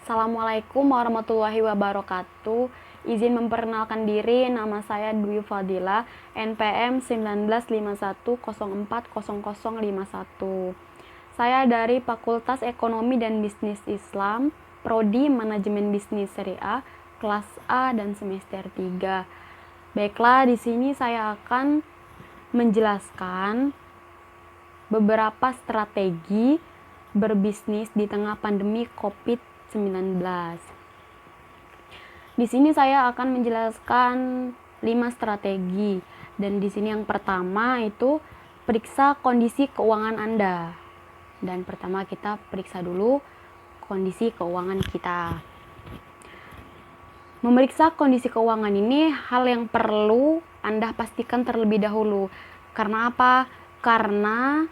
Assalamualaikum warahmatullahi wabarakatuh. Izin memperkenalkan diri, nama saya Dwi Fadila, NPM 1951040051. Saya dari Fakultas Ekonomi dan Bisnis Islam, Prodi Manajemen Bisnis Syariah, kelas A dan semester 3. Baiklah, di sini saya akan menjelaskan beberapa strategi berbisnis di tengah pandemi COVID-19. Di sini saya akan menjelaskan 5 strategi, dan di sini yang pertama itu periksa kondisi keuangan Anda. Dan pertama kita periksa dulu kondisi keuangan kita. Memeriksa kondisi keuangan ini hal yang perlu Anda pastikan terlebih dahulu. Karena apa? Karena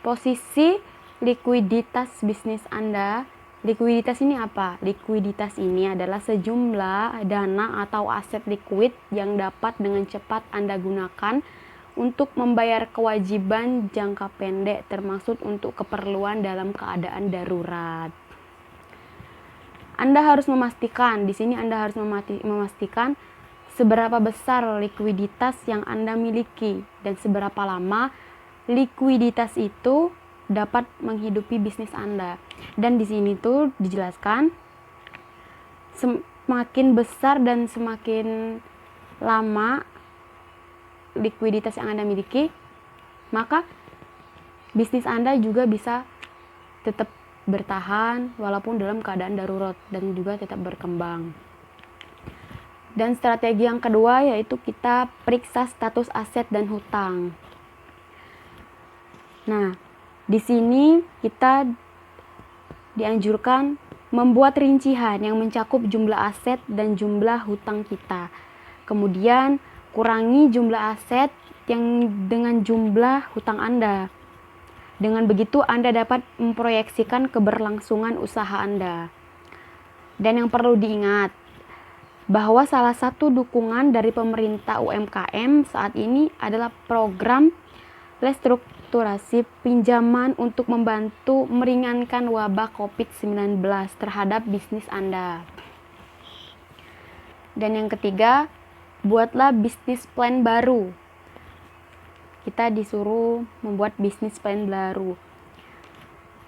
posisi likuiditas bisnis Anda. Likuiditas ini apa? Likuiditas ini adalah sejumlah dana atau aset likuid yang dapat dengan cepat Anda gunakan untuk membayar kewajiban jangka pendek, termasuk untuk keperluan dalam keadaan darurat. Anda harus memastikan, di sini Anda harus memastikan seberapa besar likuiditas yang Anda miliki dan seberapa lama likuiditas itu dapat menghidupi bisnis Anda. Dan di sini tuh dijelaskan semakin besar dan semakin lama likuiditas yang Anda miliki, maka bisnis Anda juga bisa tetap bertahan walaupun dalam keadaan darurat dan juga tetap berkembang. Dan strategi yang kedua yaitu kita periksa status aset dan hutang. Nah, di sini kita dianjurkan membuat rincian yang mencakup jumlah aset dan jumlah hutang kita. Kemudian kurangi jumlah aset yang dengan jumlah hutang Anda. Dengan begitu Anda dapat memproyeksikan keberlangsungan usaha Anda. Dan yang perlu diingat bahwa salah satu dukungan dari pemerintah UMKM saat ini adalah program restrukturasi pinjaman untuk membantu meringankan wabah COVID-19 terhadap bisnis Anda. Dan yang ketiga, buatlah bisnis plan baru. Kita disuruh membuat bisnis plan baru.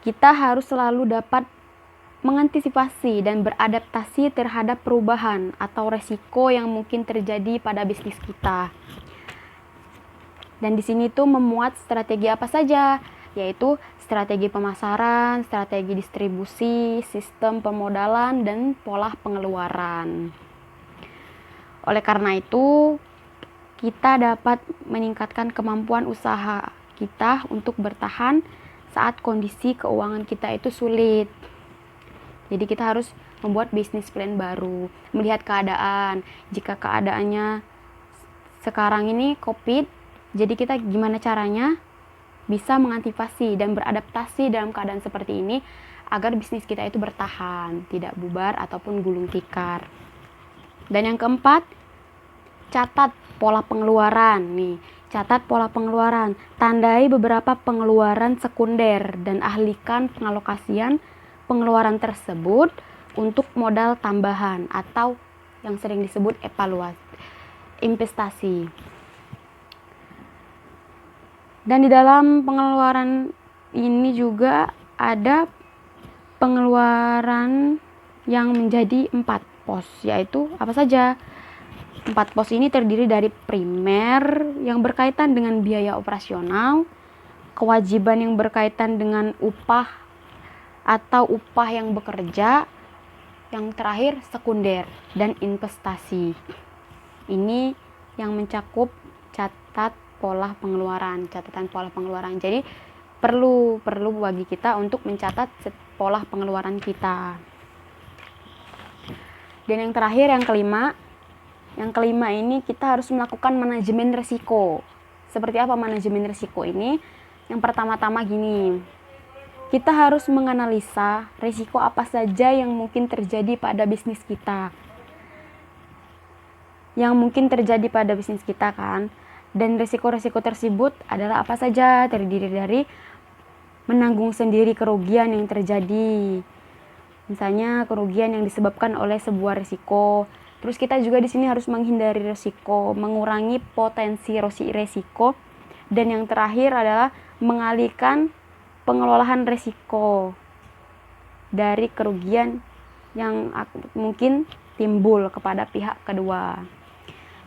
Kita harus selalu dapat mengantisipasi dan beradaptasi terhadap perubahan atau resiko yang mungkin terjadi pada bisnis kita. Dan di sini tuh memuat strategi apa saja, yaitu strategi pemasaran, strategi distribusi, sistem pemodalan, dan pola pengeluaran. Oleh karena itu, kita dapat meningkatkan kemampuan usaha kita untuk bertahan saat kondisi keuangan kita itu sulit. Jadi kita harus membuat bisnis plan baru, melihat keadaan. Jika keadaannya sekarang ini COVID, jadi kita gimana caranya bisa mengantisipasi dan beradaptasi dalam keadaan seperti ini agar bisnis kita itu bertahan, tidak bubar ataupun gulung tikar. Dan yang keempat, catat pola pengeluaran. Nih, catat pola pengeluaran. Tandai beberapa pengeluaran sekunder dan ahlikan pengalokasian pengeluaran tersebut untuk modal tambahan atau yang sering disebut evaluasi investasi. Dan di dalam pengeluaran ini juga ada pengeluaran yang menjadi 4 pos, yaitu apa saja? 4 pos ini terdiri dari primer yang berkaitan dengan biaya operasional, kewajiban yang berkaitan dengan upah atau upah yang bekerja, yang terakhir sekunder dan investasi. Ini yang mencakup catatan pola pengeluaran. Jadi perlu bagi kita untuk mencatat pola pengeluaran kita. Dan yang terakhir, yang kelima ini kita harus melakukan manajemen risiko. Seperti apa manajemen risiko ini? Yang pertama-tama gini, kita harus menganalisa risiko apa saja yang mungkin terjadi pada bisnis kita. Kan. Dan risiko-risiko tersebut adalah apa saja? Terdiri dari menanggung sendiri kerugian yang terjadi, Misalnya kerugian yang disebabkan oleh sebuah risiko. Terus kita juga di sini harus menghindari risiko, mengurangi potensi risiko, dan yang terakhir adalah mengalihkan pengelolaan risiko dari kerugian yang mungkin timbul kepada pihak kedua.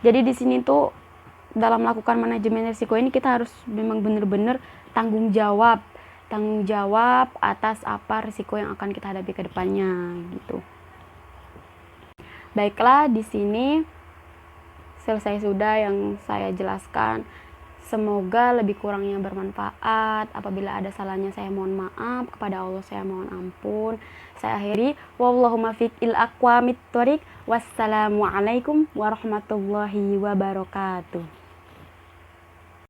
Jadi di sini tuh dalam melakukan manajemen risiko ini kita harus memang benar-benar tanggung jawab atas apa risiko yang akan kita hadapi ke depannya gitu. Baiklah, di sini selesai sudah yang saya jelaskan. Semoga lebih kurangnya bermanfaat. Apabila ada salahnya saya mohon maaf, kepada Allah saya mohon ampun. Saya akhiri, wallahu muwaffiq il aqwamit thoriq. Wassalamualaikum warahmatullahi wabarakatuh.